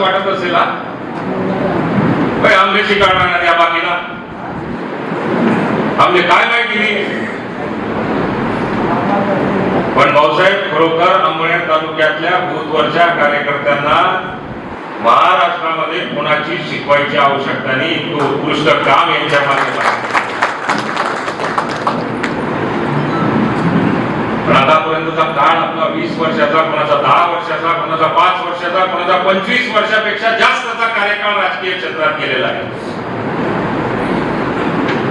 असं वाटत असेल आंब्याची काढणार या बाकीला आमले काय माहिती नाही. पण भाऊसाहेब खरोखर अंबळनेर तालुक्यातल्या बूथवरच्या कार्यकर्त्यांना महाराष्ट्रामध्ये कोणाची शिकवायची आवश्यकता नाही, इतकं उत्कृष्ट काम यांच्या माध्यमातून. पण आतापर्यंतचा काळ आपला 20 वर्षाचा, कोणाचा 10 वर्षाचा, कोणाचा 5 वर्षाचा, कोणाचा 25 वर्षापेक्षा जास्तचा कार्यकाळ राजकीय क्षेत्रात गेलेला आहे.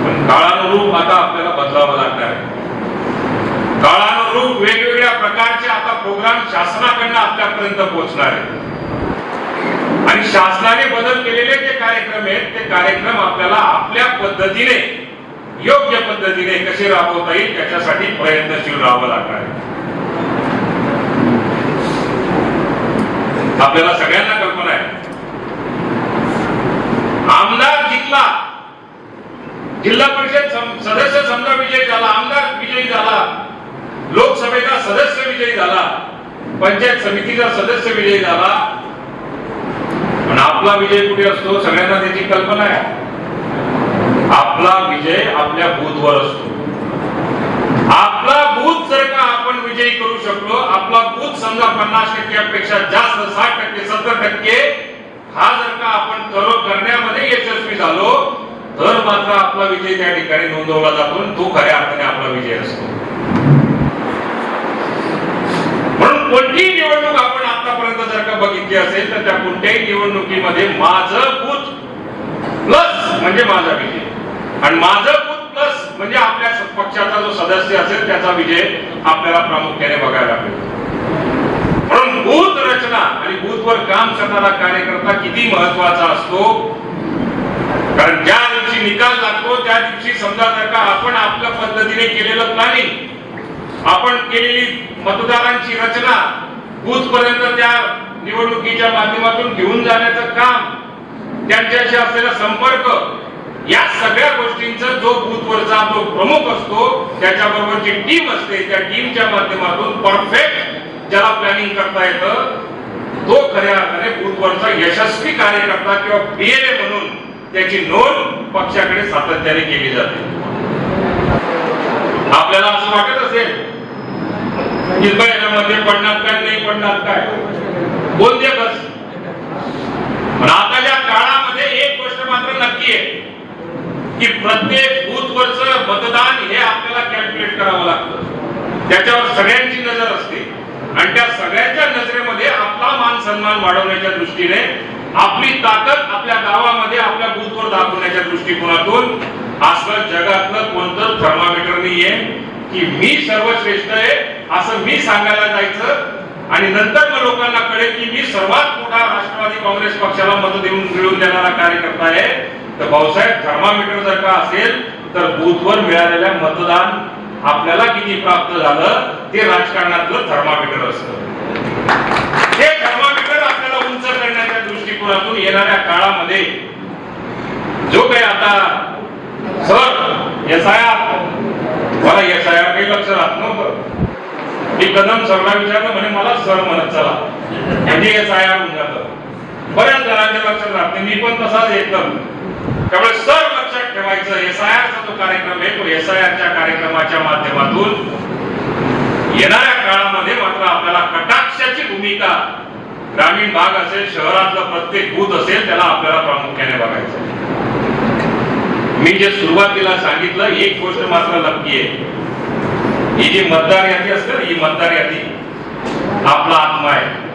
पण काळानुरूप आता आपल्याला बदलावं लागणार आहे. काळानुरूप वेगवेगळ्या प्रकारचे आता प्रोग्राम शासनाकडून आपल्यापर्यंत पोहोचणार आहे आणि शासनाने बदल केलेले जे कार्यक्रम आहेत ते कार्यक्रम आपल्याला आपल्या पद्धतीने, योग्य पद्धतीने कसे राबवता येईल त्याच्यासाठी प्रयत्नशील राहावं लागणार आहे. आपल्याला सगळ्यांना कल्पना आहे, आमदार जिंकला, जिल्हा परिषद सदस्य समजा विजयी झाला, आमदार विजयी झाला, लोकसभेचा सदस्य विजयी झाला, पंचायत समितीचा सदस्य विजयी झाला, पण आपला विजय कुठे असतो सगळ्यांना त्याची कल्पना आहे. आपला विजय आपल्या बूथवर असतो. आपला बूथ जर का आपण विजयी करू शकलो, आपला बूथ समजा 50% पेक्षा जास्त 60%, 70% हा जर का आपण करण्यामध्ये यशस्वी झालो तर मात्र आपला विजय त्या ठिकाणी नोंदवला जातो, तो खऱ्या अर्थाने आपला विजय असतो. म्हणून कोणतीही निवडणूक आपण आतापर्यंत जर का बघितली असेल तर त्या कोणत्याही निवडणुकीमध्ये माझं बूथ प्लस म्हणजे माझा विजय आणि माझं बूथ प्लस म्हणजे आपल्या पक्षाचा जो सदस्य असेल त्याचा विजय आपल्याला प्रामुख्याने बघायला मिळतो. म्हणून बूथ रचना आणि बूथवर काम करणारा कार्यकर्ता किती महत्वाचा असतो, कारण ज्या दिवशी निकाल लागतो त्या दिवशी समजा जर का आपण आपल्या पद्धतीने केलेलं प्लॅनिंग, आपण केलेली मतदारांची रचना बूथ पर्यंत त्या निवडणुकीच्या माध्यमातून घेऊन जाण्याचं काम, त्यांच्याशी असलेला संपर्क, या सगळ्या गोष्टींचा जो बूथवरचा जो प्रमुख असतो त्याच्याबरोबर जी टीम असते त्या टीमच्या माध्यमातून परफेक्ट ज्याला प्लॅनिंग करता येतं तो खऱ्या अर्थाने बूथवरचा यशस्वी कार्यकर्ता किंवा बीएलए म्हणून त्याची नोंद पक्षाकडे सातत्याने केली जाते. आपल्याला असं वाटत असेल की मध्ये पडणार काय नाही पडणार काय बोलते बस, पण आताच्या काळामध्ये एक गोष्ट मात्र नक्की आहे की प्रत्येक बूथवरचं मतदान हे आपल्याला कॅल्क्युलेट करावं लागतं. त्याच्यावर सगळ्यांची नजर असते आणि त्या सगळ्यांच्या नजरेमध्ये आपला मान सन्मान वाढवण्याच्या दृष्टीने, आपली ताकद आपल्या गावामध्ये आपल्या बूथवर दाखवण्याच्या दृष्टिकोनातून असं जगातलं कोणतं थर्मामीटर नाहीये की मी सर्वश्रेष्ठ आहे असं मी सांगायला जायचं आणि नंतर मग लोकांना कळेल की मी सर्वात मोठा राष्ट्रवादी काँग्रेस पक्षाला मत देऊन मिळवून देणारा कार्यकर्ता आहे. तर भाऊसाहेब थर्मामीटर जर का असेल तर बूथवर मिळालेल्या मतदान आपल्याला किती प्राप्त झालं ते राजकारणातलं थर्मामीटर असतं. हे थर्मामीटर आपल्याला उंच करण्याच्या दृष्टिकोनातून येणाऱ्या काळामध्ये जो काही आता सर एसआयआर, मला एसआयआर काही लक्ष राहत नव्हतं, मी कदम सरला विचारलं म्हणे मला सर म्हणत चला म्हणजे एसआयआर होऊन जातं. बऱ्याच जणांच्या लक्षात राहत नाही, मी पण तसाच एकदम. त्यामुळे सर लक्षात ठेवायचं, एसआयआरचा जो कार्यक्रम आहे तो एसआयआरच्या कार्यक्रमाच्या माध्यमातून येणाऱ्या काळामध्ये मात्र आपल्याला कटाक्षाची भूमिका, ग्रामीण भाग असेल, शहरातलं प्रत्येक बूथ असेल, त्याला आपल्याला प्रामुख्याने बघायचं. मी जे सुरुवातीला सांगितलं एक गोष्ट मात्र नक्की आहे, ही जी मतदार यादी असते ना, ही मतदार यादी आपला आत्मा आहे.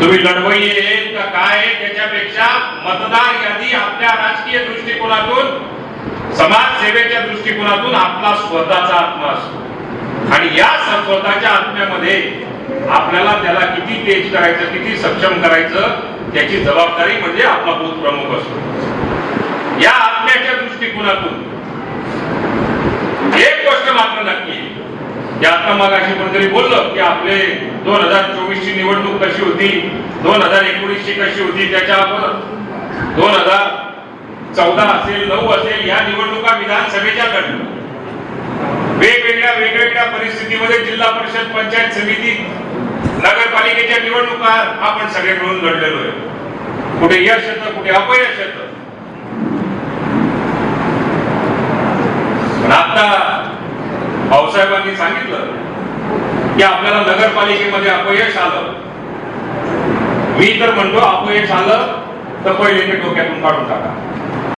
तुम्ही लढवई आहे का काय आहे त्याच्यापेक्षा मतदार यादी आपल्या राजकीय दृष्टिकोनातून, समाज सेवेच्या दृष्टिकोनातून आपला स्वतःचा आत्मा असतो आणि या स्वतःच्या आत्म्यामध्ये आपल्याला त्याला किती तेज करायचं, किती सक्षम करायचं त्याची जबाबदारी म्हणजे आपला बूथ प्रमुख असतो. या आत्म्याच्या दृष्टिकोनातून एक गोष्ट मात्र नक्की, आता मगाशी कोणतरी बोललं की आपले 2024 ची निवडणूक कशी होती, 2019 ची कशी होती, त्याच्या अगोदर 2014 असेल, 9 असेल, या निवडणुका विधानसभेच्या घडल्या. वेगवेगळ्या परिस्थितीमध्ये जिल्हा परिषद, पंचायत समिती, नगरपालिकेच्या निवडणुका आपण सगळे मिळून लढलेलो आहे. कुठे यश येतं, कुठे अपयश येतं. पण आता भाऊसाहेबांनी सांगितलं की आपल्याला नगरपालिकेमध्ये अपयश आलं. मी तर म्हणतो अपयश आलं तर पहिले ते डोक्यातून काढून टाका.